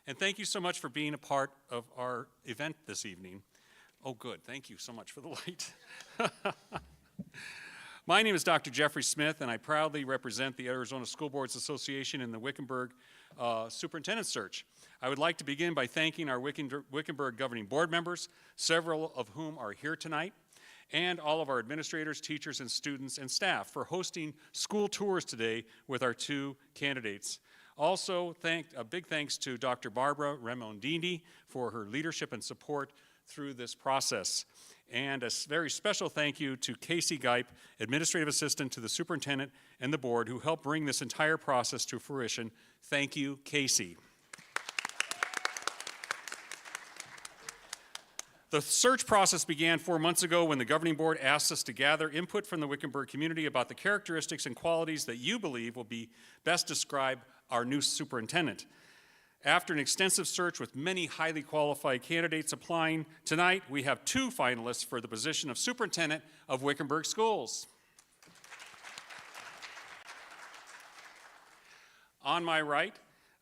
And thank you so much for being a part of our event this evening. Oh, good. Thank you so much for the light. My name is Dr. Jeffrey Smith, and I proudly represent the Arizona School Boards Association in the Wickenburg Superintendent Search. I would like to begin by thanking our Wickenburg Governing Board members, several of whom are here tonight, and all of our administrators, teachers, and students and staff for hosting school tours today with our two candidates. Also, a big thanks to Dr. Barbara Remondini for her leadership and support through this process. And a very special thank you to Casey Geip, Administrative Assistant to the Superintendent and the Board, who helped bring this entire process to fruition. Thank you, Casey. The search process began 4 months ago when the Governing Board asked us to gather input from the Wickenburg community about the characteristics and qualities that you believe will be best describe our new superintendent. After an extensive search with many highly qualified candidates applying, tonight we have two finalists for the position of Superintendent of Wickenburg Schools. On my right,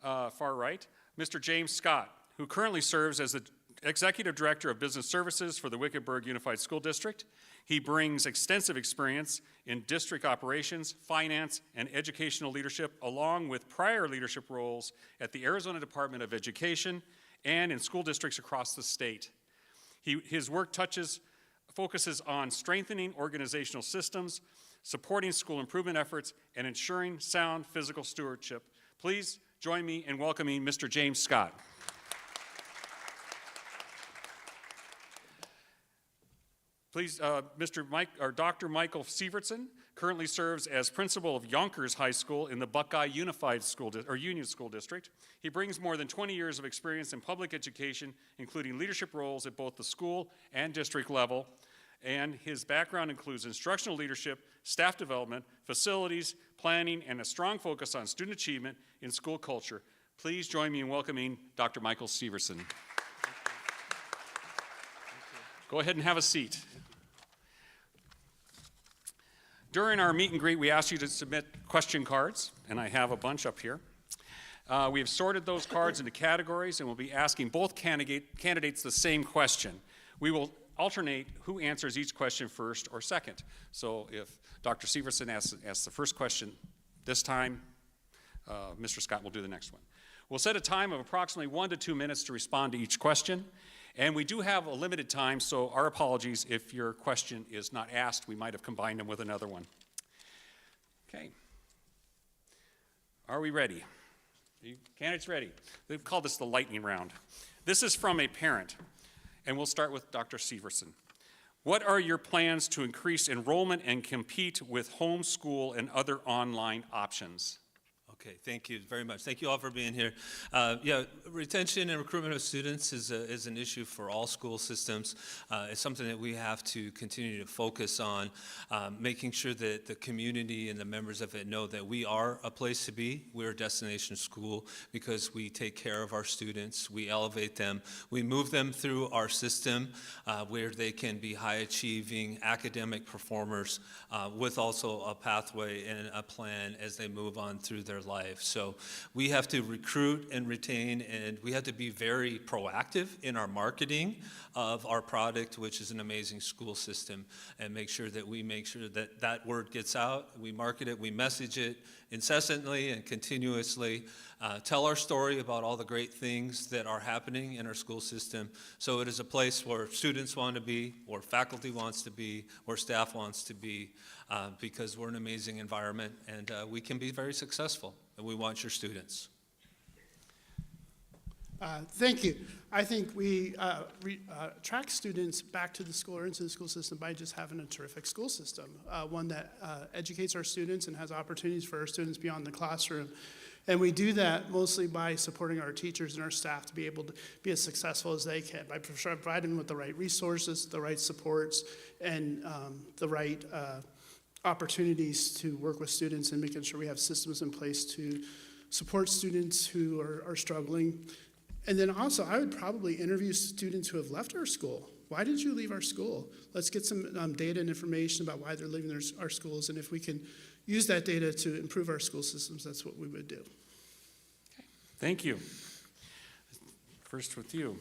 far right, Mr. James Scott, who currently serves as the Executive Director of Business Services for the Wickenburg Unified School District. He brings extensive experience in district operations, finance, and educational leadership, along with prior leadership roles at the Arizona Department of Education and in school districts across the state. His work focuses on strengthening organizational systems, supporting school improvement efforts, and ensuring sound physical stewardship. Please join me in welcoming Mr. James Scott. Please, Dr. Michael Sievertson currently serves as principal of Yonkers High School in the Buckeye Unified Union School District. He brings more than 20 years of experience in public education, including leadership roles at both the school and district level. And his background includes instructional leadership, staff development, facilities, planning, and a strong focus on student achievement in school culture. Please join me in welcoming Dr. Michael Sievertson. Go ahead and have a seat. During our meet and greet, we asked you to submit question cards, and I have a bunch up here. We have sorted those cards into categories, and we'll be asking both candidates the same question. We will alternate who answers each question first or second. So if Dr. Sievertson asks the first question this time, Mr. Scott will do the next one. We'll set a time of approximately 1 to 2 minutes to respond to each question. And we do have a limited time, so our apologies if your question is not asked. We might have combined them with another one. Okay. Are we ready? Are you candidates ready? They've called this the lightning round. This is from a parent, and we'll start with Dr. Sievertson. What are your plans to increase enrollment and compete with homeschool and other online options? Okay, thank you very much. Thank you all for being here. Retention and recruitment of students is an issue for all school systems. It's something that we have to continue to focus on, making sure that the community and the members of it know that we are a place to be. We're a destination school because we take care of our students, we elevate them, we move them through our system where they can be high-achieving academic performers with also a pathway and a plan as they move on through their life. So we have to recruit and retain, and we have to be very proactive in our marketing of our product, which is an amazing school system, and make sure that that word gets out. We market it, we message it incessantly and continuously, tell our story about all the great things that are happening in our school system. So it is a place where students want to be, where faculty wants to be, where staff wants to be, because we're an amazing environment and we can be very successful, and we want your students. Thank you. I think we attract students back to the school or into the school system by just having a terrific school system, one that educates our students and has opportunities for our students beyond the classroom. And we do that mostly by supporting our teachers and our staff to be able to be as successful as they can, by providing them with the right resources, the right supports, and the right opportunities to work with students, and making sure we have systems in place to support students who are struggling. And then also, I would probably interview students who have left our school. Why did you leave our school? Let's get some data and information about why they're leaving our schools, and if we can use that data to improve our school systems, that's what we would do. Okay. Thank you. First with you.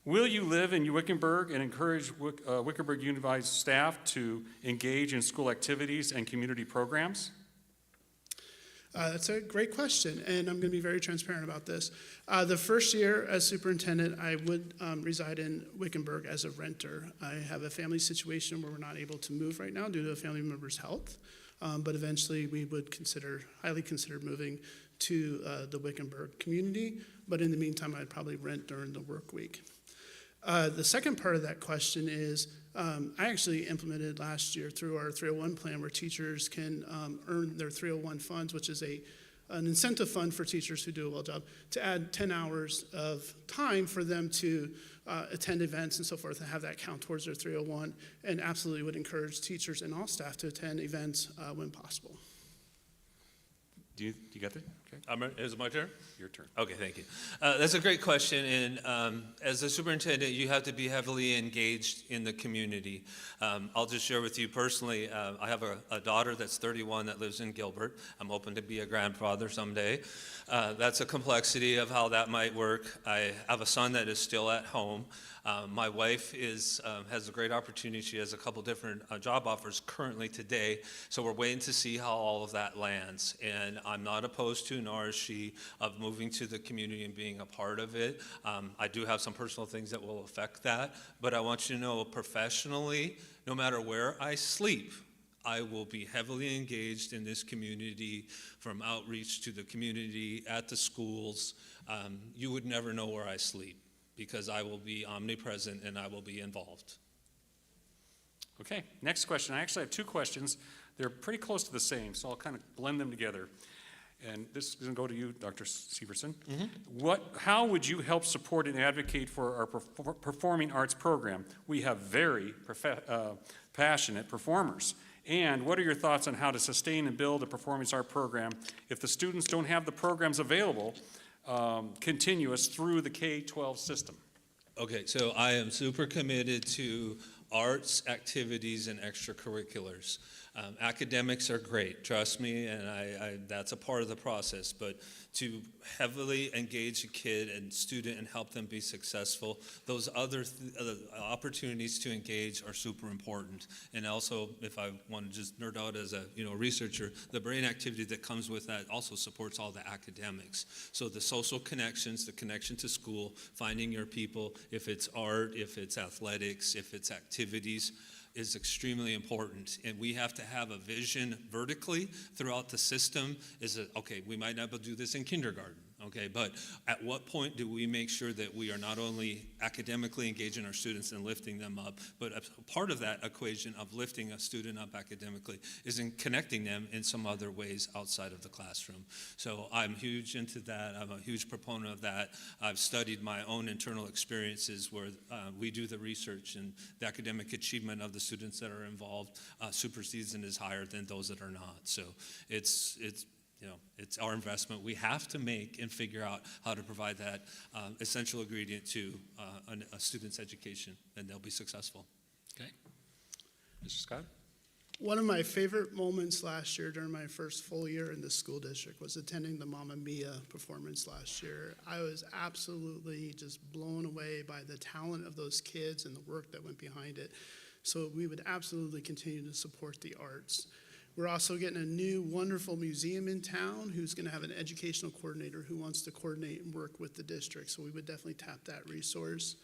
Will you live in Wickenburg and encourage Wickenburg Unified staff to engage in school activities and community programs? That's a great question, and I'm going to be very transparent about this. The first year as superintendent, I would reside in Wickenburg as a renter. I have a family situation where we're not able to move right now due to a family member's health, but eventually we would highly consider moving to the Wickenburg community, but in the meantime, I'd probably rent during the work week. The second part of that question is, I actually implemented last year through our 301 plan where teachers can earn their 301 funds, which is an incentive fund for teachers who do a well job, to add 10 hours of time for them to attend events and so forth and have that count towards their 301, and absolutely would encourage teachers and all staff to attend events when possible. Do you get that? Okay. Is it my turn? Your turn. Okay, thank you. That's a great question, and as a superintendent, you have to be heavily engaged in the community. I'll just share with you personally, I have a daughter that's 31 that lives in Gilbert. I'm hoping to be a grandfather someday. That's a complexity of how that might work. I have a son that is still at home. My wife has a great opportunity. She has a couple different job offers currently today, so we're waiting to see how all of that lands. And I'm not opposed to, nor is she, of moving to the community and being a part of it. I do have some personal things that will affect that, but I want you to know professionally, no matter where I sleep, I will be heavily engaged in this community, from outreach to the community, at the schools. You would never know where I sleep, because I will be omnipresent and I will be involved. Okay, next question. I actually have two questions. They're pretty close to the same, so I'll kind of blend them together. And this is going to go to you, Dr. Severson. How would you help support and advocate for our performing arts program? We have very passionate performers. And what are your thoughts on how to sustain and build a performing arts program if the students don't have the programs available continuous through the K-12 system? Okay, so I am super committed to arts, activities, and extracurriculars. Academics are great, trust me, and that's a part of the process, but to heavily engage a kid and student and help them be successful, those other opportunities to engage are super important. And also, if I want to just nerd out as a researcher, the brain activity that comes with that also supports all the academics. So the social connections, the connection to school, finding your people, if it's art, if it's athletics, if it's activities, is extremely important, and we have to have a vision vertically throughout the system. Is that, okay, we might not be able to do this in kindergarten, okay, but at what point do we make sure that we are not only academically engaging our students and lifting them up, but a part of that equation of lifting a student up academically is in connecting them in some other ways outside of the classroom. So I'm huge into that. I'm a huge proponent of that. I've studied my own internal experiences where we do the research, and the academic achievement of the students that are involved supersedes and is higher than those that are not. So it's our investment we have to make and figure out how to provide that essential ingredient to a student's education, and they'll be successful. Okay. Mr. Scott? One of my favorite moments last year during my first full year in the school district was attending the Mamma Mia performance last year. I was absolutely just blown away by the talent of those kids and the work that went behind it. So we would absolutely continue to support the arts. We're also getting a new wonderful museum in town who's going to have an educational coordinator who wants to coordinate and work with the district. So we would definitely tap that resource.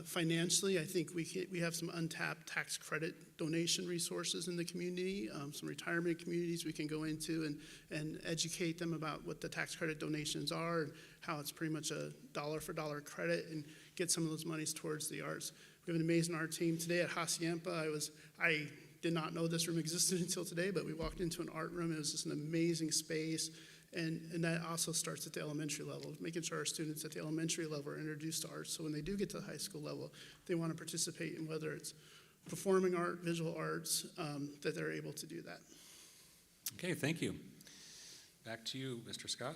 Financially, I think we have some untapped tax credit donation resources in the community, some retirement communities we can go into and educate them about what the tax credit donations are and how it's pretty much a dollar for dollar credit, and get some of those monies towards the arts. We have an amazing art team today at Hacienda. I did not know this room existed until today, but we walked into an art room. It was just an amazing space. And that also starts at the elementary level, making sure our students at the elementary level are introduced to art. So when they do get to the high school level, they want to participate in whether it's performing art, visual arts, that they're able to do that. Okay, thank you. Back to you, Mr. Scott.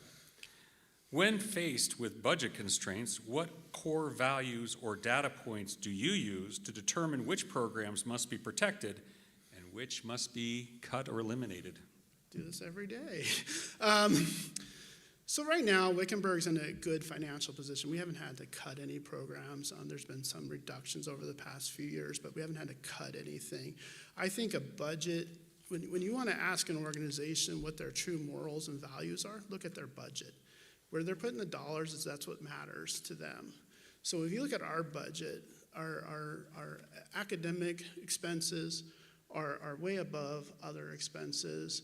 When faced with budget constraints, what core values or data points do you use to determine which programs must be protected and which must be cut or eliminated? Do this every day. So right now, Wickenburg's in a good financial position. We haven't had to cut any programs. There's been some reductions over the past few years, but we haven't had to cut anything. I think a budget, when you want to ask an organization what their true morals and values are, look at their budget. Where they're putting the dollars is that's what matters to them. So if you look at our budget, our academic expenses are way above other expenses.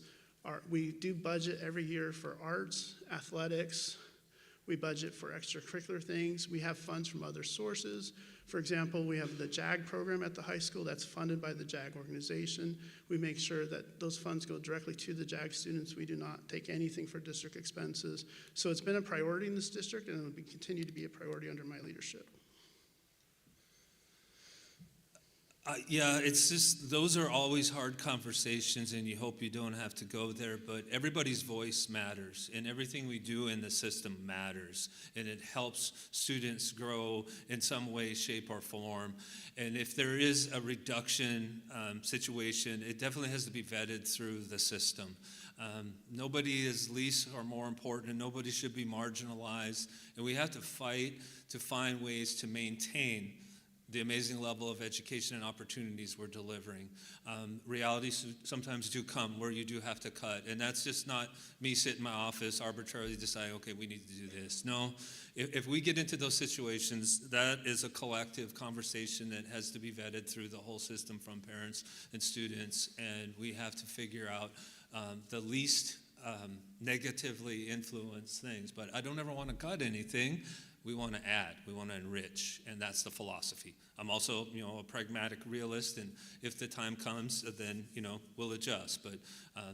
We do budget every year for arts, athletics. We budget for extracurricular things. We have funds from other sources. For example, we have the JAG program at the high school that's funded by the JAG organization. We make sure that those funds go directly to the JAG students. We do not take anything for district expenses. So it's been a priority in this district, and it will continue to be a priority under my leadership. Yeah, it's just, those are always hard conversations, and you hope you don't have to go there, but everybody's voice matters, and everything we do in the system matters, and it helps students grow in some way, shape, or form. And if there is a reduction situation, it definitely has to be vetted through the system. Nobody is least or more important, and nobody should be marginalized, and we have to fight to find ways to maintain the amazing level of education and opportunities we're delivering. Realities sometimes do come where you do have to cut, and that's just not me sitting in my office arbitrarily deciding, okay, we need to do this. No, if we get into those situations, that is a collective conversation that has to be vetted through the whole system from parents and students, and we have to figure out the least negatively influenced things. But I don't ever want to cut anything. We want to add, we want to enrich, and that's the philosophy. I'm also, a pragmatic realist, and if the time comes, then, we'll adjust. But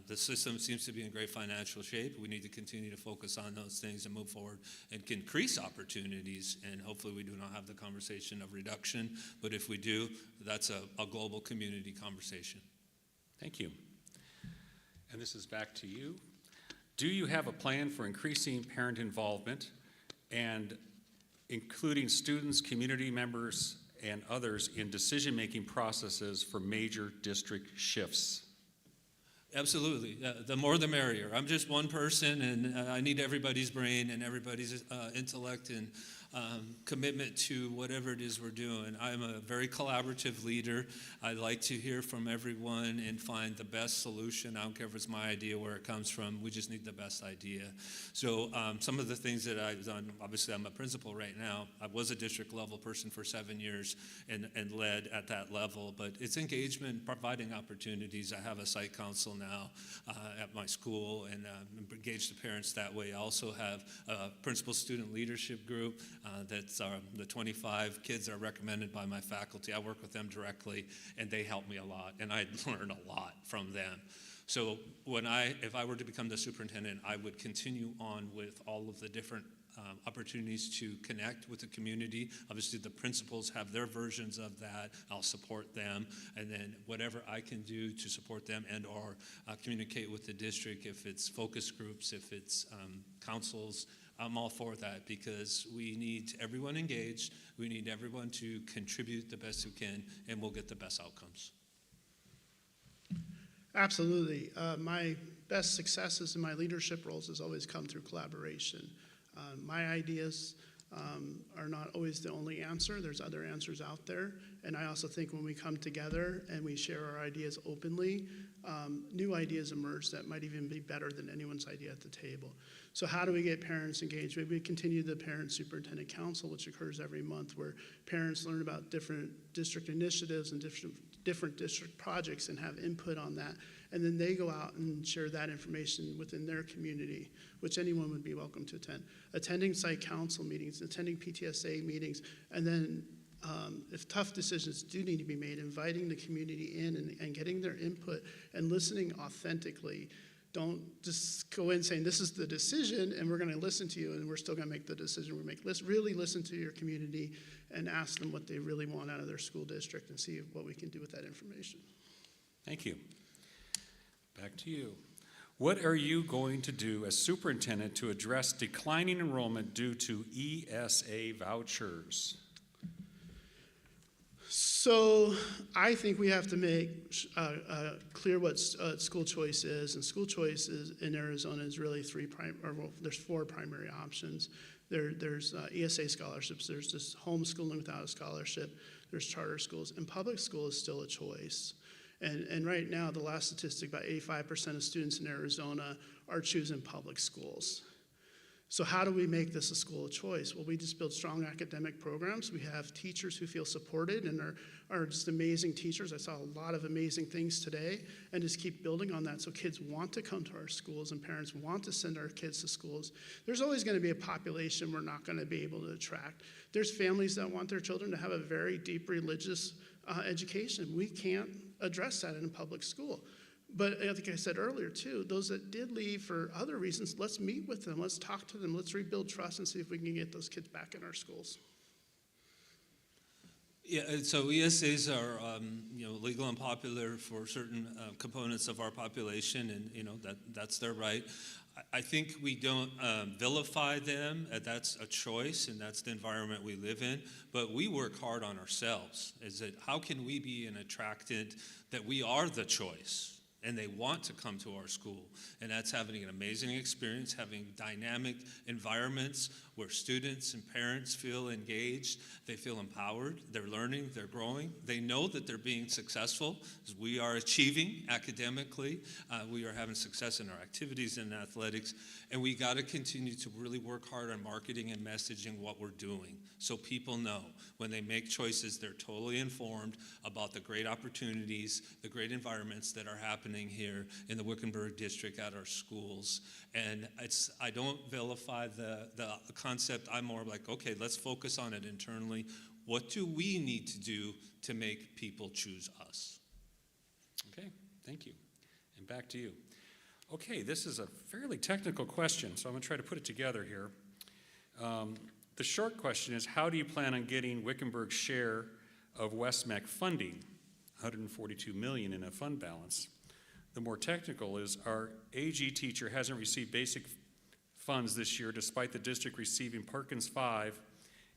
the system seems to be in great financial shape. We need to continue to focus on those things and move forward and increase opportunities, and hopefully we do not have the conversation of reduction. But if we do, that's a global community conversation. Thank you. And this is back to you. Do you have a plan for increasing parent involvement and including students, community members, and others in decision-making processes for major district shifts? Absolutely. The more the merrier. I'm just one person, and I need everybody's brain and everybody's intellect and commitment to whatever it is we're doing. I'm a very collaborative leader. I like to hear from everyone and find the best solution. I don't care if it's my idea, where it comes from. We just need the best idea. So some of the things that I've done, obviously I'm a principal right now. I was a district level person for 7 years and led at that level, but it's engagement, providing opportunities. I have a site council now at my school, and engage the parents that way. I also have a principal student leadership group. That's the 25 kids that are recommended by my faculty. I work with them directly, and they help me a lot, and I learn a lot from them. So if I were to become the superintendent, I would continue on with all of the different opportunities to connect with the community. Obviously, the principals have their versions of that. I'll support them, and then whatever I can do to support them and or communicate with the district, if it's focus groups, if it's councils, I'm all for that, because we need everyone engaged. We need everyone to contribute the best who can, and we'll get the best outcomes. Absolutely. My best successes in my leadership roles has always come through collaboration. My ideas are not always the only answer. There's other answers out there. And I also think when we come together and we share our ideas openly, new ideas emerge that might even be better than anyone's idea at the table. So how do we get parents engaged? Maybe we continue the Parent Superintendent Council, which occurs every month, where parents learn about different district initiatives and different district projects and have input on that. And then they go out and share that information within their community, which anyone would be welcome to attend. Attending site council meetings, attending PTSA meetings, and then if tough decisions do need to be made, inviting the community in and getting their input and listening authentically. Don't just go in saying, this is the decision, and we're going to listen to you, and we're still going to make the decision we make. Really listen to your community and ask them what they really want out of their school district and see what we can do with that information. Thank you. Back to you. What are you going to do as superintendent to address declining enrollment due to ESA vouchers? So I think we have to make clear what school choice is, and school choice in Arizona is really there's four primary options. There's ESA scholarships, there's just homeschooling without a scholarship, there's charter schools, and public school is still a choice. And right now, the last statistic, about 85% of students in Arizona are choosing public schools. So how do we make this a school of choice? Well, we just build strong academic programs. We have teachers who feel supported and are just amazing teachers. I saw a lot of amazing things today, and just keep building on that so kids want to come to our schools and parents want to send our kids to schools. There's always going to be a population we're not going to be able to attract. There's families that want their children to have a very deep religious education. We can't address that in a public school. But I think I said earlier, too, those that did leave for other reasons, let's meet with them, let's talk to them, let's rebuild trust and see if we can get those kids back in our schools. Yeah, so ESAs are, legal and popular for certain components of our population, and, that's their right. I think we don't vilify them. That's a choice, and that's the environment we live in. But we work hard on ourselves. Is that how can we be an attractant that we are the choice? And they want to come to our school. And that's having an amazing experience, having dynamic environments where students and parents feel engaged, they feel empowered, they're learning, they're growing. They know that they're being successful. We are achieving academically. We are having success in our activities and athletics. And we got to continue to really work hard on marketing and messaging what we're doing so people know when they make choices, they're totally informed about the great opportunities, the great environments that are happening here in the Wickenburg district at our schools. And I don't vilify the concept. I'm more like, okay, let's focus on it internally. What do we need to do to make people choose us? Okay, thank you. And back to you. Okay, this is a fairly technical question, so I'm going to try to put it together here. The short question is, how do you plan on getting Wickenburg's share of WestMec funding, $142 million in a fund balance? The more technical is, our AG teacher hasn't received basic funds this year despite the district receiving Perkins 5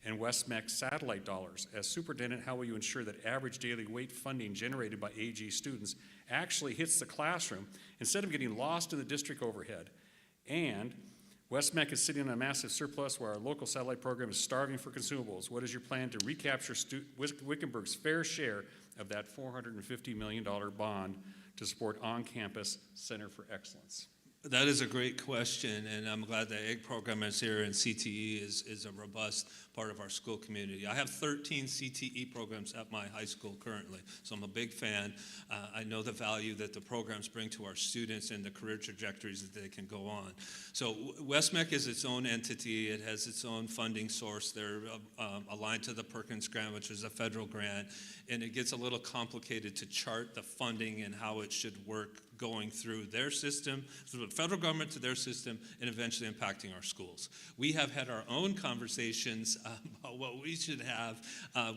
and WestMec satellite dollars. As superintendent, how will you ensure that average daily weight funding generated by AG students actually hits the classroom instead of getting lost in the district overhead? And WestMec is sitting on a massive surplus while our local satellite program is starving for consumables. What is your plan to recapture Wickenburg's fair share of that $450 million bond to support on-campus Center for Excellence? That is a great question, and I'm glad the EGG program is here, and CTE is a robust part of our school community. I have 13 CTE programs at my high school currently, so I'm a big fan. I know the value that the programs bring to our students and the career trajectories that they can go on. So WestMec is its own entity. It has its own funding source. They're aligned to the Perkins grant, which is a federal grant, and it gets a little complicated to chart the funding and how it should work going through their system, through the federal government to their system, and eventually impacting our schools. We have had our own conversations about what we should have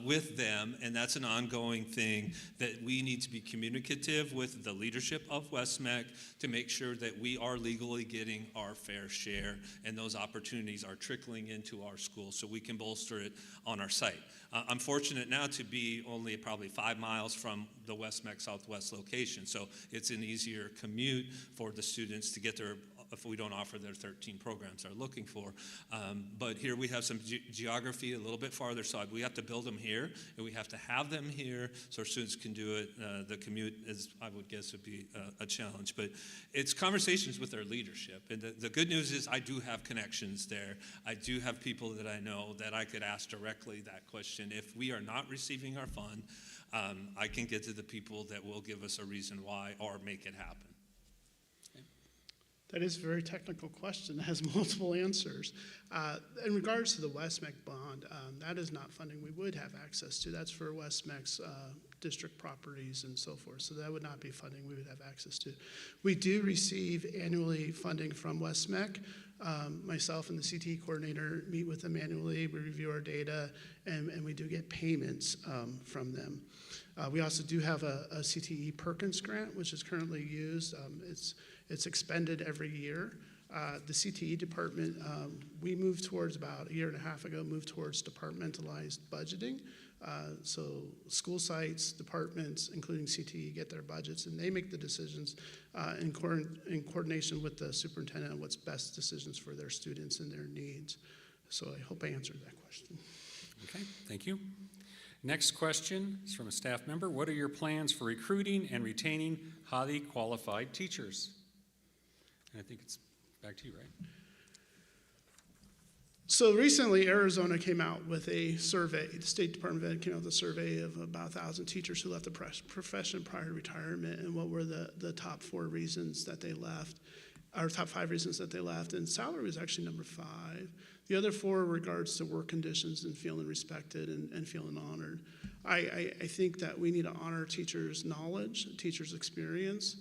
with them, and that's an ongoing thing that we need to be communicative with the leadership of WestMec to make sure that we are legally getting our fair share, and those opportunities are trickling into our schools so we can bolster it on our site. I'm fortunate now to be only probably 5 miles from the WestMec Southwest location, so it's an easier commute for the students to get there if we don't offer their 13 programs they're looking for. But here we have some geography a little bit farther side. We have to build them here, and we have to have them here so our students can do it. The commute, is, I would guess, would be a challenge. But it's conversations with their leadership. And the good news is I do have connections there. I do have people that I know that I could ask directly that question. If we are not receiving our fund, I can get to the people that will give us a reason why or make it happen. That is a very technical question that has multiple answers. In regards to the WestMec bond, that is not funding we would have access to. That's for WestMec's district properties and so forth. So that would not be funding we would have access to. We do receive annually funding from WestMec. Myself and the CTE coordinator meet with them annually. We review our data, and we do get payments from them. We also do have a CTE Perkins grant, which is currently used. It's expended every year. The CTE department, we moved towards about a year and a half ago, moved towards departmentalized budgeting. So school sites, departments, including CTE, get their budgets, and they make the decisions in coordination with the superintendent on what's best decisions for their students and their needs. So I hope I answered that question. Okay, thank you. Next question is from a staff member. What are your plans for recruiting and retaining highly qualified teachers? And I think it's back to you, right? So recently, Arizona came out with a survey. The State Department of Ed came out with a survey of about 1,000 teachers who left the profession prior to retirement, and what were the top 4 reasons that they left, or top 5 reasons that they left, and salary was actually number 5. The other 4 regards to work conditions and feeling respected and feeling honored. I think that we need to honor teachers' knowledge, teachers' experience.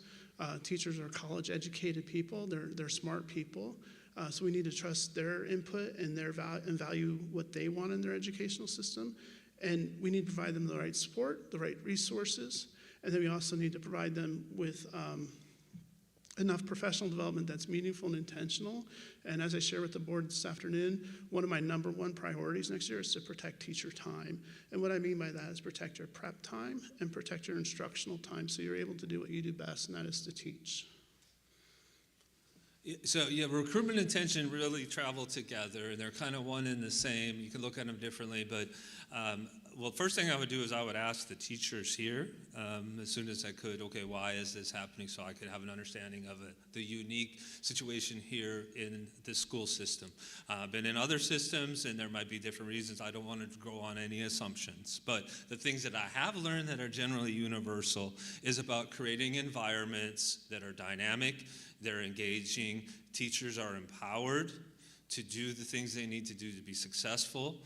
Teachers are college-educated people. They're smart people. So we need to trust their input and and value what they want in their educational system. And we need to provide them the right support, the right resources, and then we also need to provide them with enough professional development that's meaningful and intentional. And as I share with the board this afternoon, one of my number 1 priorities next year is to protect teacher time. And what I mean by that is protect your prep time and protect your instructional time so you're able to do what you do best, and that is to teach. So yeah, recruitment and retention really travel together, and they're kind of one and the same. You can look at them differently, but well, first thing I would do is I would ask the teachers here as soon as I could, okay, why is this happening, so I could have an understanding of the unique situation here in the school system. I've been in other systems, and there might be different reasons. I don't want to go on any assumptions, but the things that I have learned that are generally universal is about creating environments that are dynamic, they're engaging, teachers are empowered to do the things they need to do to be successful.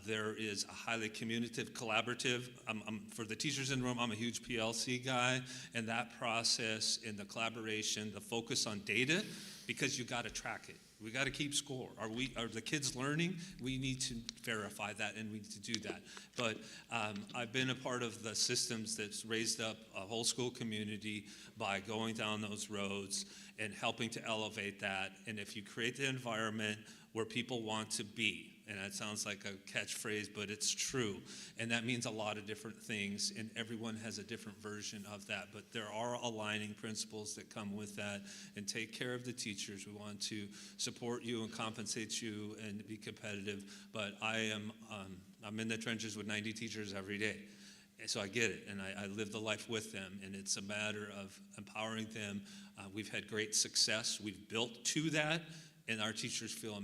There is a highly communicative, collaborative. For the teachers in the room, I'm a huge PLC guy, and that process and the collaboration, the focus on data, because you got to track it. We got to keep score. Are the kids learning? We need to verify that, and we need to do that. But I've been a part of the systems that's raised up a whole school community by going down those roads and helping to elevate that. And if you create the environment where people want to be, and that sounds like a catchphrase, but it's true, and that means a lot of different things, and everyone has a different version of that, but there are aligning principles that come with that, and take care of the teachers. We want to support you and compensate you and be competitive, but I'm in the trenches with 90 teachers every day. And so I get it, and I live the life with them, and it's a matter of empowering them. We've had great success. We've built to that, and our teachers feel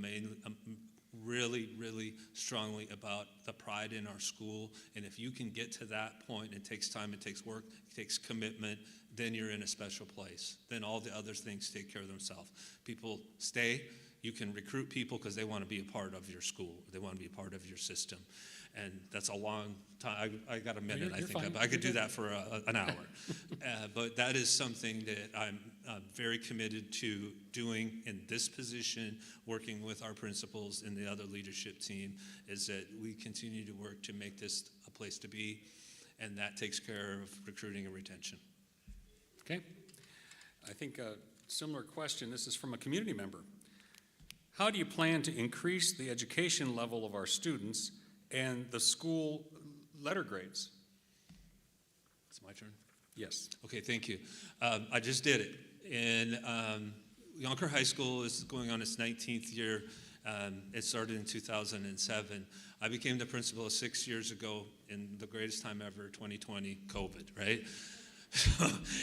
really, really strongly about the pride in our school. And if you can get to that point, it takes time, it takes work, it takes commitment, then you're in a special place. Then all the other things take care of themselves. People stay. You can recruit people because they want to be a part of your school. They want to be a part of your system. And that's a long time. I got a minute, I think. Fine. I could do that for an hour. But that is something that I'm very committed to doing in this position, working with our principals and the other leadership team, is that we continue to work to make this a place to be, and that takes care of recruiting and retention. Okay. I think a similar question. This is from a community member. How do you plan to increase the education level of our students and the school letter grades? It's my turn. Yes. Okay, thank you. I just did it. And Yonker High School is going on its 19th year. It started in 2007. I became the principal 6 years ago in the greatest time ever, 2020, COVID, right?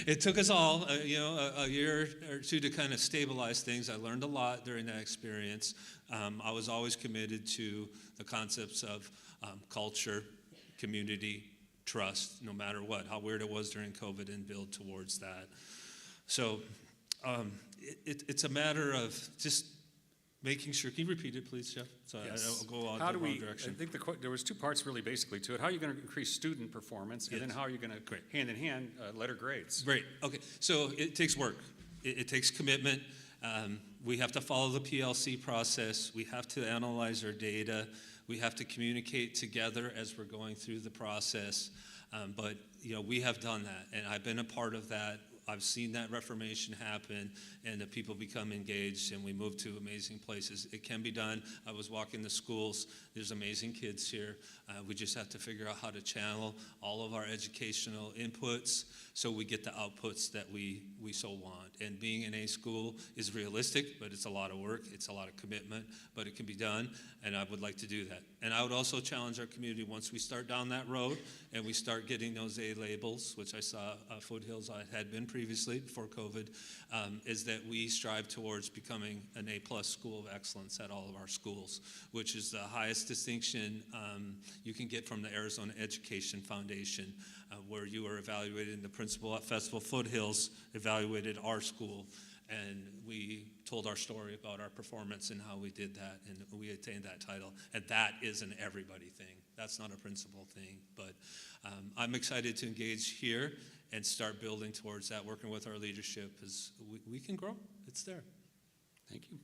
It took us all, a year or two to kind of stabilize things. I learned a lot during that experience. I was always committed to the concepts of culture, community, trust, no matter what, how weird it was during COVID, and build towards that. So it's a matter of just making sure. Can you repeat it, please, Jeff? So Yes. I'll go on How the do wrong we, direction. I think there was 2 parts really basically to it. How are you going to increase student performance, and then Yes. how are you going to, Great. hand in hand, letter grades? Great. Okay. So it takes work. It takes commitment. We have to follow the PLC process. We have to analyze our data. We have to communicate together as we're going through the process. But we have done that, and I've been a part of that. I've seen that reformation happen, and the people become engaged, and we move to amazing places. It can be done. I was walking the schools. There's amazing kids here. We just have to figure out how to channel all of our educational inputs so we get the outputs that we so want. And being in a school is realistic, but it's a lot of work. It's a lot of commitment, but it can be done, and I would like to do that. And I would also challenge our community once we start down that road and we start getting those A labels, which I saw Foothills had been previously before COVID, is that we strive towards becoming an A+ school of excellence at all of our schools, which is the highest distinction you can get from the Arizona Education Foundation, where you are evaluated, and the principal at Festival Foothills evaluated our school, and we told our story about our performance and how we did that, and we attained that title. And that is an everybody thing. That's not a principal thing. But I'm excited to engage here and start building towards that, working with our leadership, as we can grow. It's there. Thank you.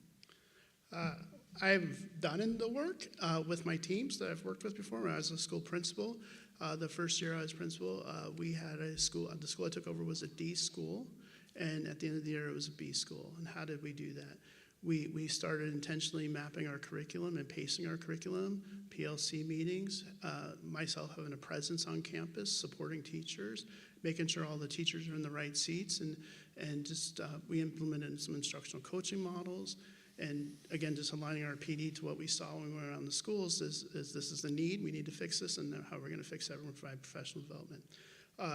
I've done the work with my teams that I've worked with before. When I was a school principal, the first year I was principal, we had a school. The school I took over was a D school, and at the end of the year it was a B school. And how did we do that? We started intentionally mapping our curriculum and pacing our curriculum, PLC meetings, myself having a presence on campus, supporting teachers, making sure all the teachers are in the right seats, and just we implemented some instructional coaching models. And again, just aligning our PD to what we saw when we went around the schools is this is the need, we need to fix this, and how we're going to fix that, we're going to provide professional development.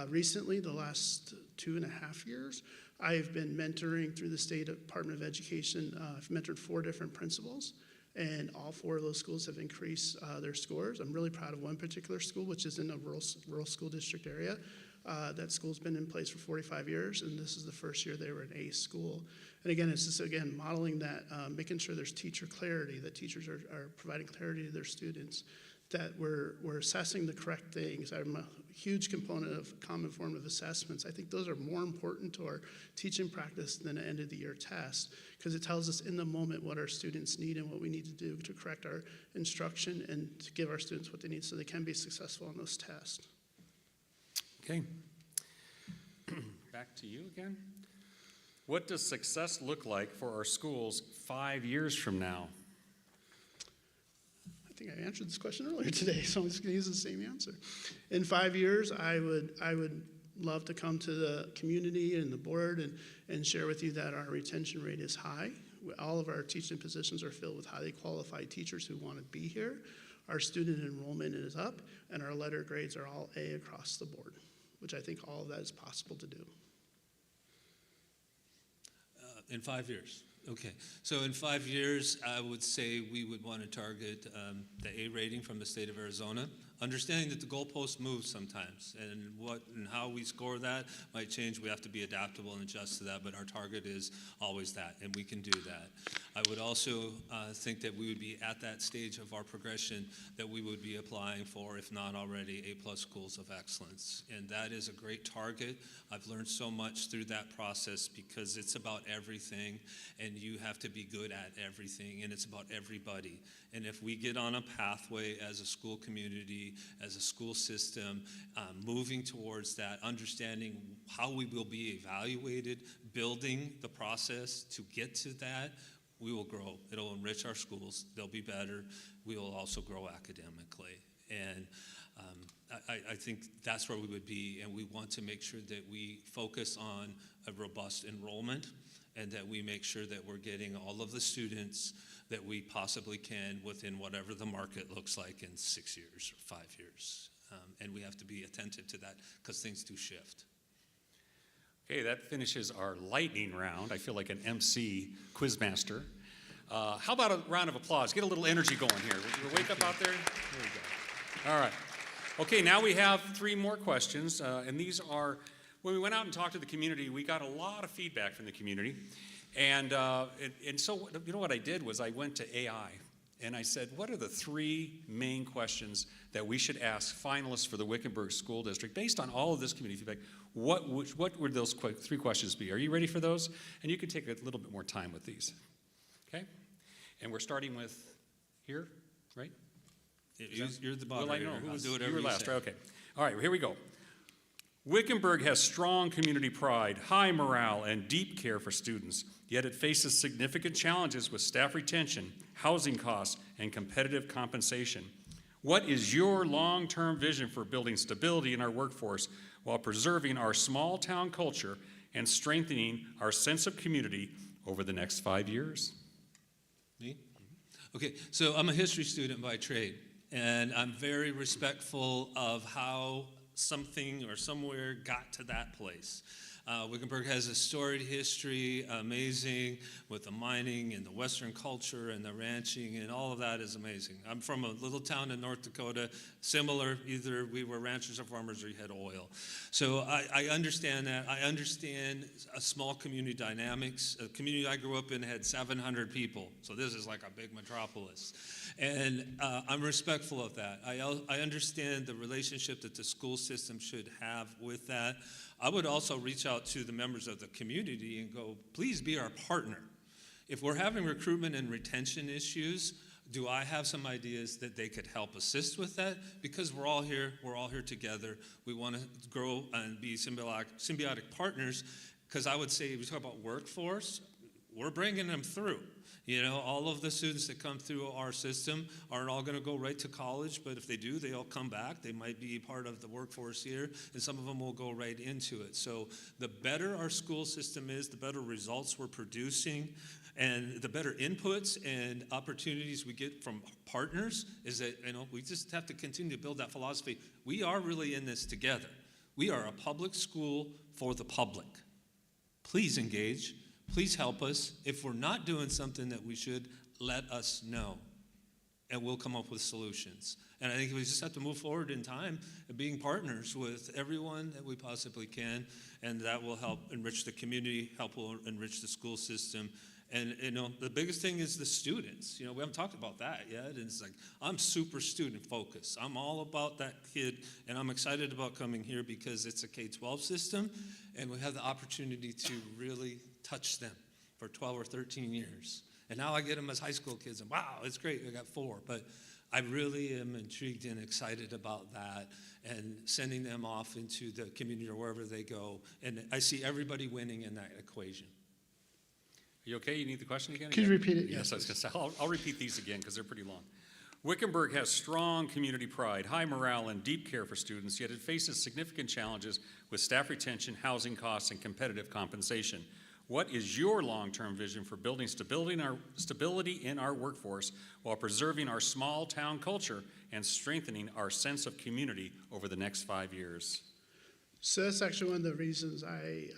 Recently, the last 2.5 years, I've been mentoring through the State Department of Education. I've mentored 4 different principals, and all 4 of those schools have increased their scores. I'm really proud of one particular school, which is in a rural school district area. That school's been in place for 45 years, and this is the first year they were an A school. And again, it's just, again, modeling that, making sure there's teacher clarity, that teachers are providing clarity to their students, that we're assessing the correct things. I'm a huge component of common formative assessments. I think those are more important to our teaching practice than an end-of-the-year test, because it tells us in the moment what our students need and what we need to do to correct our instruction and to give our students what they need so they can be successful on those tests. Okay. Back to you again. What does success look like for our schools 5 years from now? I think I answered this question earlier today, so I'm just going to use the same answer. In 5 years, I would love to come to the community and the board and share with you that our retention rate is high. All of our teaching positions are filled with highly qualified teachers who want to be here. Our student enrollment is up, and our letter grades are all A across the board, which I think all of that is possible to do. In 5 years. Okay, so in 5 years, I would say we would want to target the A rating from the state of Arizona, understanding that the goalpost moves sometimes, and what and how we score that might change. We have to be adaptable and adjust to that, but our target is always that, and we can do that. I would also think that we would be at that stage of our progression that we would be applying for, if not already, A+ schools of excellence, and that is a great target. I've learned so much through that process because it's about everything, and you have to be good at everything, and it's about everybody. And if we get on a pathway as a school community, as a school system, moving towards that, understanding how we will be evaluated, building the process to get to that, we will grow. It'll enrich our schools. They'll be better. We will also grow academically. And I think that's where we would be, and we want to make sure that we focus on a robust enrollment and that we make sure that we're getting all of the students that we possibly can within whatever the market looks like in 6 years or 5 years. And we have to be attentive to that because things do shift. Okay, that finishes our lightning round. I feel like an MC quizmaster. How about a round of applause? Get a little energy going here. We'll wake up out there. There we go. All right. Okay, now we have 3 more questions, and these are, when we went out and talked to the community, we got a lot of feedback from the community. And so, you know what I did was I went to AI, and I said, what are the 3 main questions that we should ask finalists for the Wickenburg School District based on all of this community feedback? What would those 3 questions be? Are you ready for those? And you can take a little bit more time with these. Okay? And we're starting with here, right? You're the moderator. Well, I know. I'll do whatever you were you last, say. right? Okay. All right, here we go. Wickenburg has strong community pride, high morale, and deep care for students, yet it faces significant challenges with staff retention, housing costs, and competitive compensation. What is your long-term vision for building stability in our workforce while preserving our small-town culture and strengthening our sense of community over the next 5 years? Me? Okay, so I'm a history student by trade, and I'm very respectful of how something or somewhere got to that place. Wickenburg has a storied history, amazing, with the mining and the Western culture and the ranching, and all of that is amazing. I'm from a little town in North Dakota, similar, either we were ranchers or farmers or you had oil. So I understand that. I understand a small community dynamics. A community I grew up in had 700 people, so this is like a big metropolis. And I'm respectful of that. I understand the relationship that the school system should have with that. I would also reach out to the members of the community and go, please be our partner. If we're having recruitment and retention issues, do I have some ideas that they could help assist with that? Because we're all here together. We want to grow and be symbiotic partners, because I would say, if we talk about workforce, we're bringing them through. You know, all of the students that come through our system aren't all going to go right to college, but if they do, they'll come back. They might be part of the workforce here, and some of them will go right into it. So the better our school system is, the better results we're producing, and the better inputs and opportunities we get from partners is that, you know, we just have to continue to build that philosophy. We are really in this together. We are a public school for the public. Please engage. Please help us. If we're not doing something that we should, let us know, and we'll come up with solutions. And I think we just have to move forward in time and being partners with everyone that we possibly can, and that will help enrich the community, will enrich the school system. And, you know, the biggest thing is the students. You know, we haven't talked about that yet, and it's like, I'm super student focused. I'm all about that kid, and I'm excited about coming here because it's a K-12 system, and we have the opportunity to really touch them for 12 or 13 years. And now I get them as high school kids, and wow, it's great, I got 4. But I really am intrigued and excited about that and sending them off into the community or wherever they go. And I see everybody winning in that equation. Are you okay? You need the question again? Could you repeat it? Yes, I was going to say, I'll repeat these again because they're pretty long. Wickenburg has strong community pride, high morale, and deep care for students, yet it faces significant challenges with staff retention, housing costs, and competitive compensation. What is your long-term vision for building stability in our workforce while preserving our small town culture and strengthening our sense of community over the next 5 years? So that's actually one of the reasons I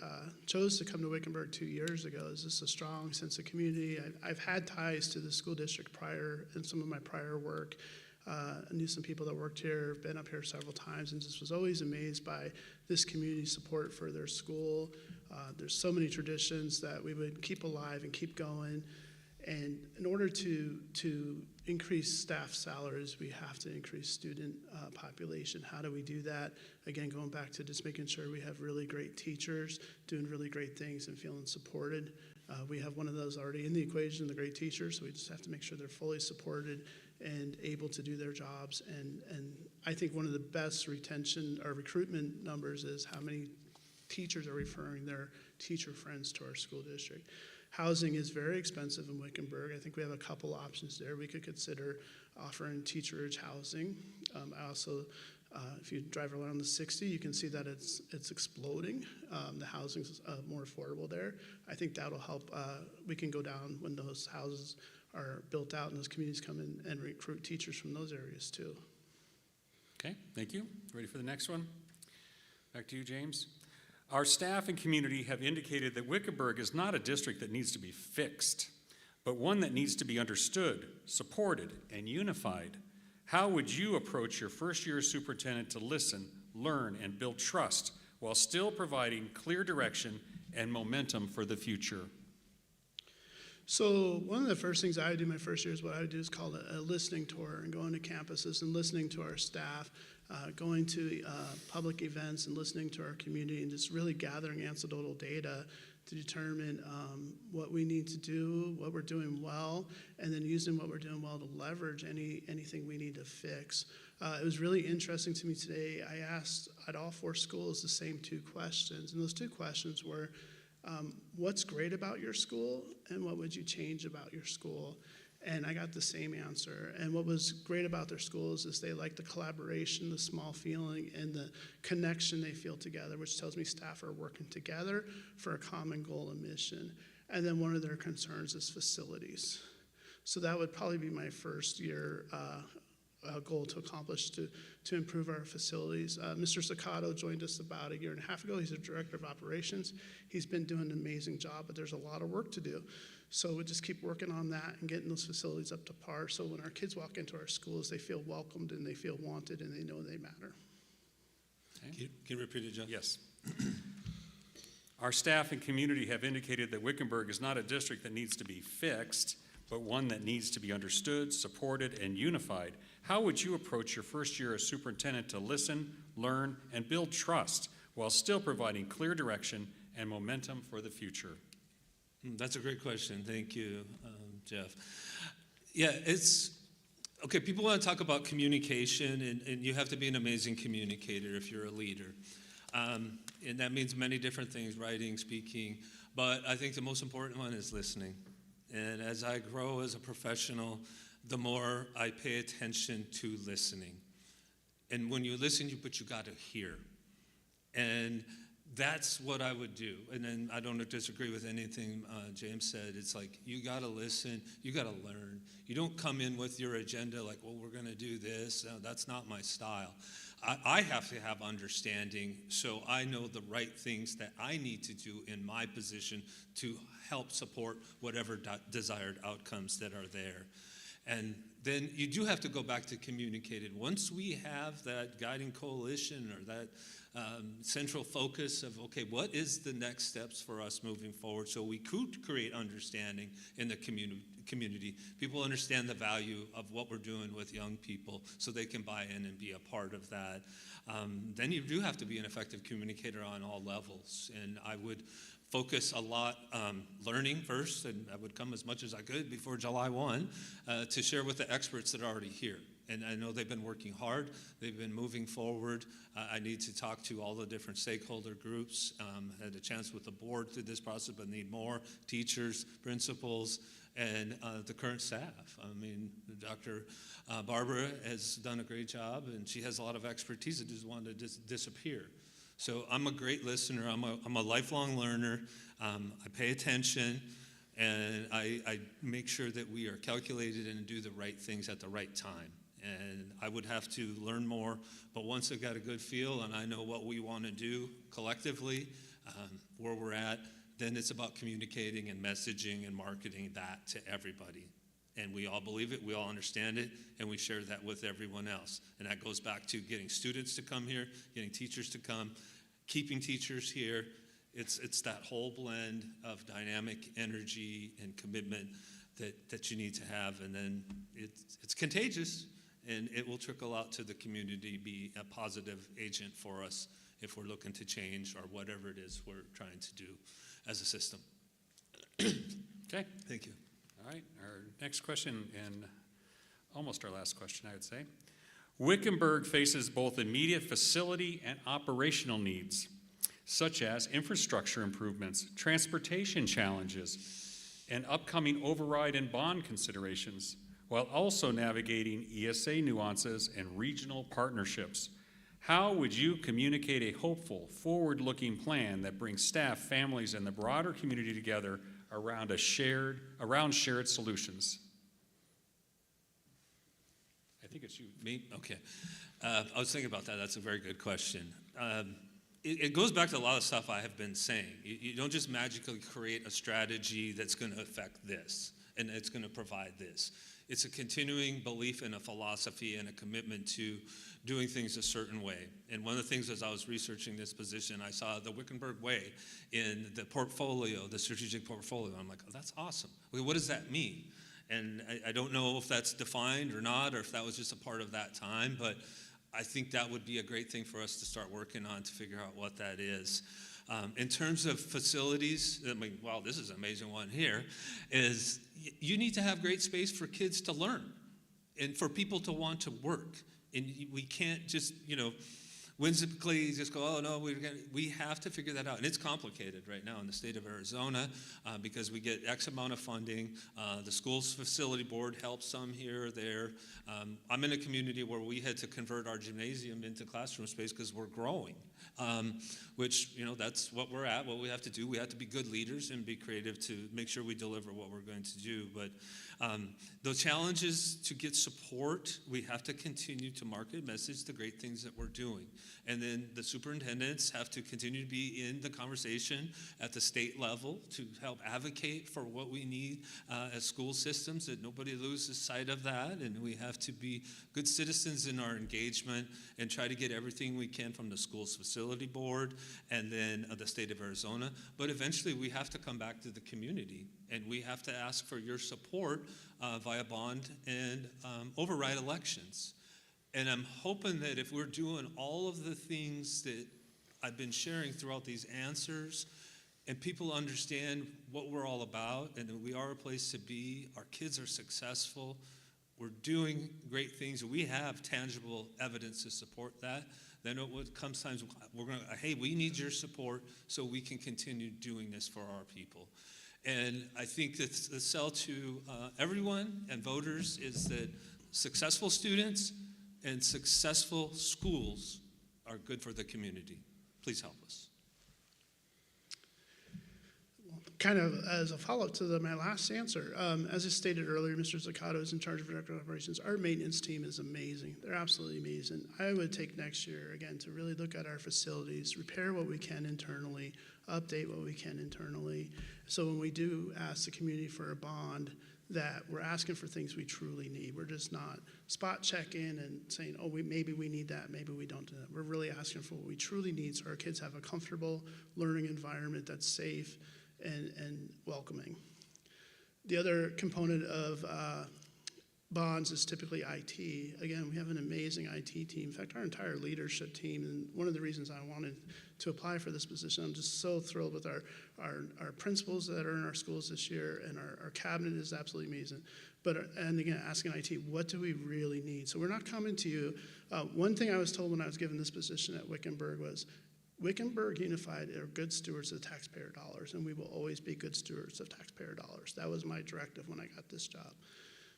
chose to come to Wickenburg 2 years ago, is just a strong sense of community. I've had ties to the school district prior in some of my prior work. I knew some people that worked here, been up here several times, and just was always amazed by this community support for their school. There's so many traditions that we would keep alive and keep going. And in order to increase staff salaries, we have to increase student population. How do we do that? Again, going back to just making sure we have really great teachers doing really great things and feeling supported. We have one of those already in the equation, the great teachers, so we just have to make sure they're fully supported and able to do their jobs. And I think one of the best retention or recruitment numbers is how many teachers are referring their teacher friends to our school district. Housing is very expensive in Wickenburg. I think we have a couple options there. We could consider offering teacherage housing. I also, if you drive around the 60, you can see that it's exploding. The housing's more affordable there. I think that'll help. We can go down when those houses are built out and those communities come in and recruit teachers from those areas too. Okay, thank you. Ready for the next one? Back to you, James. Our staff and community have indicated that Wickenburg is not a district that needs to be fixed, but one that needs to be understood, supported, and unified. How would you approach your first-year superintendent to listen, learn, and build trust while still providing clear direction and momentum for the future? So one of the first things I do my first year is what I would do is called a listening tour, and going to campuses and listening to our staff, going to public events and listening to our community, and just really gathering anecdotal data to determine what we need to do, what we're doing well, and then using what we're doing well to leverage anything we need to fix. It was really interesting to me today. I asked at all 4 schools the same 2 questions. And those 2 questions were, what's great about your school and what would you change about your school? And I got the same answer. And what was great about their schools is they like the collaboration, the small feeling, and the connection they feel together, which tells me staff are working together for a common goal and mission. And then one of their concerns is facilities. So that would probably be my first year goal to accomplish to improve our facilities. Mr. Sakato joined us about a year and a half ago. He's a director of operations. He's been doing an amazing job, but there's a lot of work to do. So we just keep working on that and getting those facilities up to par. So when our kids walk into our schools, they feel welcomed and they feel wanted and they know they matter. Can you repeat it, John? Yes. Our staff and community have indicated that Wickenburg is not a district that needs to be fixed, but one that needs to be understood, supported, and unified. How would you approach your first year as superintendent to listen, learn, and build trust while still providing clear direction and momentum for the future? That's a great question. Thank you, Jeff. Yeah, it's okay. People want to talk about communication, and you have to be an amazing communicator if you're a leader. And that means many different things, writing, speaking, but I think the most important one is listening. And as I grow as a professional, the more I pay attention to listening. And when you listen, you got to hear. And that's what I would do. And then I don't disagree with anything James said. It's like, you got to listen, you got to learn. You don't come in with your agenda like, well, we're going to do this. No, that's not my style. I have to have understanding so I know the right things that I need to do in my position to help support whatever desired outcomes that are there. And then you do have to go back to communicated. Once we have that guiding coalition or that central focus of, okay, what is the next steps for us moving forward so we could create understanding in the community. People understand the value of what we're doing with young people so they can buy in and be a part of that. Then you do have to be an effective communicator on all levels. And I would focus a lot learning first, and I would come as much as I could before July 1 to share with the experts that are already here. And I know they've been working hard. They've been moving forward. I need to talk to all the different stakeholder groups. Had a chance with the board through this process, but need more teachers, principals, and the current staff. I mean, Dr. Barbara has done a great job, and she has a lot of expertise that just wanted to disappear. So I'm a great listener. I'm a lifelong learner. I pay attention, and I make sure that we are calculated and do the right things at the right time. And I would have to learn more, but once I got a good feel and I know what we want to do collectively, where we're at, then it's about communicating and messaging and marketing that to everybody. And we all believe it, we all understand it, and we share that with everyone else. And that goes back to getting students to come here, getting teachers to come, keeping teachers here. It's that whole blend of dynamic energy and commitment that you need to have. And then it's contagious, and it will trickle out to the community, be a positive agent for us if we're looking to change or whatever it is we're trying to do as a system. Okay. Thank you. All right, our next question, and almost our last question, I would say. Wickenburg faces both immediate facility and operational needs, such as infrastructure improvements, transportation challenges, and upcoming override and bond considerations, while also navigating ESA nuances and regional partnerships. How would you communicate a hopeful, forward-looking plan that brings staff, families, and the broader community together around shared solutions? I think it's you. Me? Okay. I was thinking about that. That's a very good question. It goes back to a lot of stuff I have been saying. You don't just magically create a strategy that's going to affect this and it's going to provide this. It's a continuing belief in a philosophy and a commitment to doing things a certain way. And one of the things as I was researching this position, I saw the Wickenburg Way in the portfolio, the strategic portfolio. I'm like, oh, that's awesome. Okay, what does that mean? And I don't know if that's defined or not, or if that was just a part of that time, but I think that would be a great thing for us to start working on to figure out what that is. In terms of facilities, I mean, wow, this is an amazing one here, is you need to have great space for kids to learn and for people to want to work. And we can't just, whimsically just go, oh no, we have to figure that out. And it's complicated right now in the state of Arizona because we get X amount of funding. The school's facility board helps some here or there. I'm in a community where we had to convert our gymnasium into classroom space because we're growing, which, that's what we're at, what we have to do. We have to be good leaders and be creative to make sure we deliver what we're going to do. But the challenges to get support, we have to continue to market, message the great things that we're doing. And then the superintendents have to continue to be in the conversation at the state level to help advocate for what we need as school systems, that nobody loses sight of that. And we have to be good citizens in our engagement and try to get everything we can from the school's facility board and then the state of Arizona. But eventually we have to come back to the community, and we have to ask for your support via bond and override elections. And I'm hoping that if we're doing all of the things that I've been sharing throughout these answers, and people understand what we're all about and that we are a place to be, our kids are successful, we're doing great things, we have tangible evidence to support that, then it comes times we're going to, hey, we need your support so we can continue doing this for our people. And I think that the sell to everyone and voters is that successful students and successful schools are good for the community. Please help us. Kind of as a follow-up to my last answer, as I stated earlier, Mr. Zaccato is in charge of director of operations. Our maintenance team is amazing. They're absolutely amazing. I would take next year, again, to really look at our facilities, repair what we can internally, update what we can internally. So when we do ask the community for a bond, that we're asking for things we truly need. We're just not spot checking and saying, oh, maybe we need that, maybe we don't do that. We're really asking for what we truly need so our kids have a comfortable learning environment that's safe and welcoming. The other component of bonds is typically IT. Again, we have an amazing IT team. In fact, our entire leadership team, and one of the reasons I wanted to apply for this position, I'm just so thrilled with our principals that are in our schools this year, and our cabinet is absolutely amazing. And again, asking IT, what do we really need? So we're not coming to you. One thing I was told when I was given this position at Wickenburg was, Wickenburg Unified are good stewards of taxpayer dollars, and we will always be good stewards of taxpayer dollars. That was my directive when I got this job.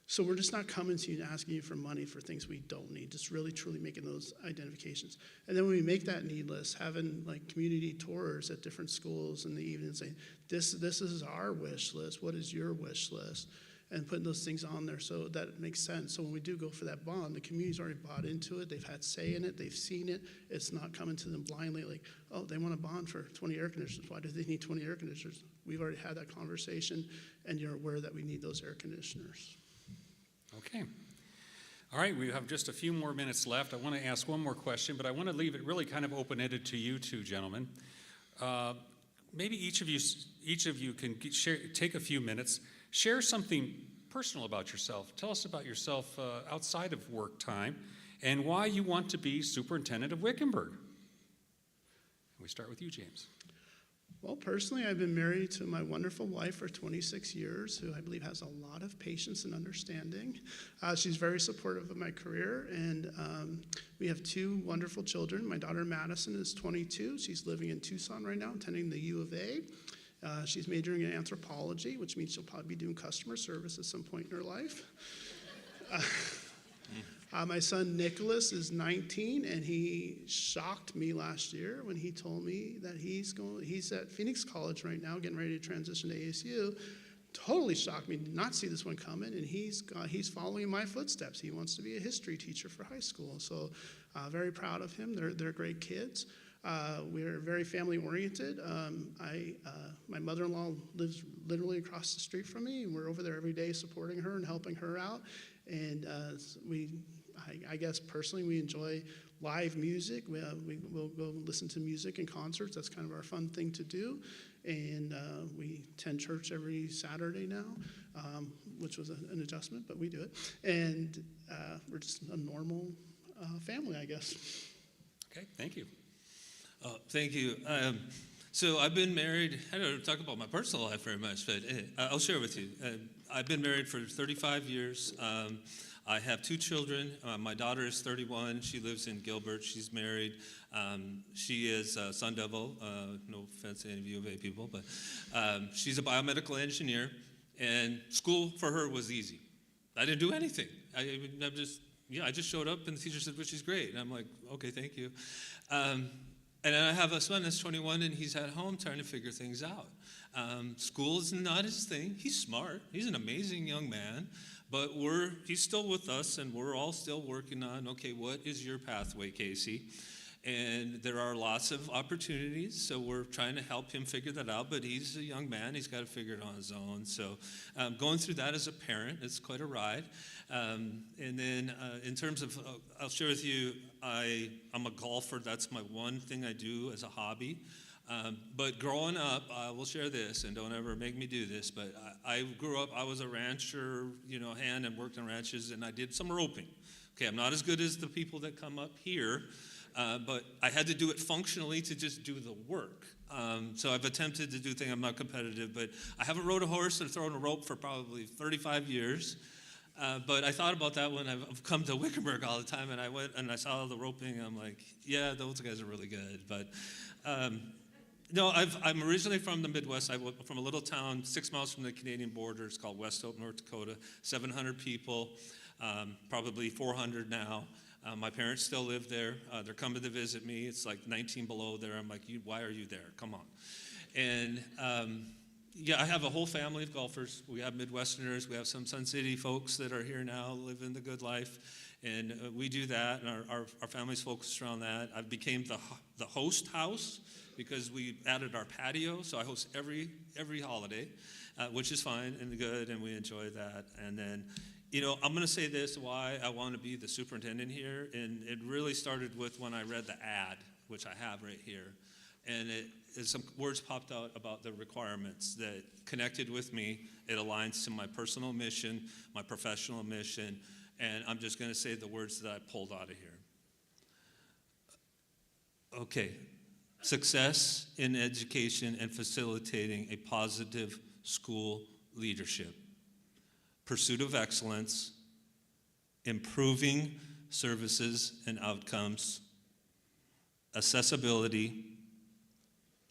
So we're just not coming to you and asking you for money for things we don't need, just really truly making those identifications. And then when we make that need list, having like community tours at different schools in the evening and saying, this is our wish list, what is your wish list? And putting those things on there so that it makes sense. So when we do go for that bond, the community's already bought into it, they've had say in it, they've seen it. It's not coming to them blindly like, oh, they want a bond for 20 air conditioners. Why do they need 20 air conditioners? We've already had that conversation, and you're aware that we need those air conditioners. Okay. All right, we have just a few more minutes left. I want to ask one more question, but I want to leave it really kind of open-ended to you two gentlemen. Maybe each of you can take a few minutes, share something personal about yourself. Tell us about yourself outside of work time and why you want to be superintendent of Wickenburg. We start with you, James. Well, personally, I've been married to my wonderful wife for 26 years, who I believe has a lot of patience and understanding. She's very supportive of my career, and we have two wonderful children. My daughter, Madison, is 22. She's living in Tucson right now, attending the U of A. She's majoring in anthropology, which means she'll probably be doing customer service at some point in her life. My son Nicholas is 19, and he shocked me last year when he told me that he's at Phoenix College right now, getting ready to transition to ASU. Totally shocked me, did not see this one coming, and he's following in my footsteps. He wants to be a history teacher for high school, so very proud of him. They're great kids. We're very family oriented. My mother-in-law lives literally across the street from me, and we're over there every day supporting her and helping her out. And I guess personally we enjoy live music. We'll go listen to music and concerts. That's kind of our fun thing to do. And we attend church every Saturday now, which was an adjustment, but we do it. And we're just a normal family, I guess. Okay, thank you. Thank you. So I've been married, I don't talk about my personal life very much, but I'll share with you. I've been married for 35 years. I have 2 children. My daughter is 31. She lives in Gilbert. She's married. She is a Sun Devil. No offense to any of U of A people, but she's a biomedical engineer, and school for her was easy. I didn't do anything. I just showed up, and the teacher said, well, she's great. And I'm like, okay, thank you. And then I have a son that's 21, and he's at home trying to figure things out. School is not his thing. He's smart. He's an amazing young man. But he's still with us, and we're all still working on, okay, what is your pathway, Casey? And there are lots of opportunities, so we're trying to help him figure that out. But he's a young man. He's got to figure it on his own. So going through that as a parent, it's quite a ride. And then in terms of, I'll share with you, I'm a golfer. That's my one thing I do as a hobby. But growing up, I will share this, and don't ever make me do this, but I grew up, I was a rancher, hand, and worked on ranches, and I did some roping. Okay, I'm not as good as the people that come up here, but I had to do it functionally to just do the work. So I've attempted to do things. I'm not competitive, but I haven't rode a horse or thrown a rope for probably 35 years. But I thought about that when I've come to Wickenburg all the time, and I went and I saw the roping. I'm like, yeah, those guys are really good. But no, I'm originally from the Midwest. I'm from a little town 6 miles from the Canadian border. It's called West Hope, North Dakota. 700 people, probably 400 now. My parents still live there. They're coming to visit me. It's like 19 below there. I'm like, why are you there? Come on. And yeah, I have a whole family of golfers. We have Midwesterners. We have some Sun City folks that are here now living the good life. And we do that, and our family's focused around that. I became the host house because we added our patio, so I host every holiday, which is fine and good, and we enjoy that. And then, I'm going to say this, why I want to be the superintendent here, and it really started with when I read the ad, which I have right here, and some words popped out about the requirements that connected with me. It aligns to my personal mission, my professional mission, and I'm just going to say the words that I pulled out of here. Okay. Success in education and facilitating a positive school leadership. Pursuit of excellence. Improving services and outcomes. Accessibility.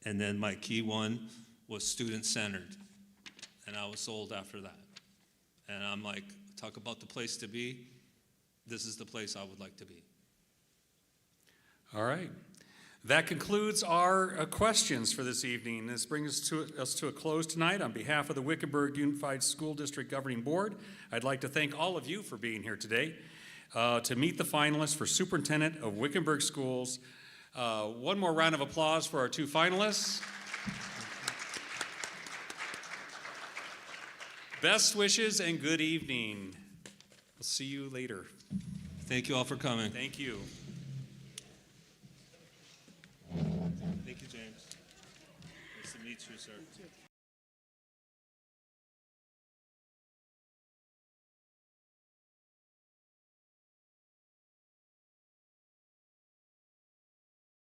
And then my key one was student-centered. And I was sold after that. And I'm like, talk about the place to be. This is the place I would like to be. All right. That concludes our questions for this evening. This brings us to a close tonight. On behalf of the Wickenburg Unified School District Governing Board, I'd like to thank all of you for being here today to meet the finalists for Superintendent of Wickenburg Schools. One more round of applause for our 2 finalists. Best wishes and good evening. We'll see you later. Thank you all for coming. Thank you.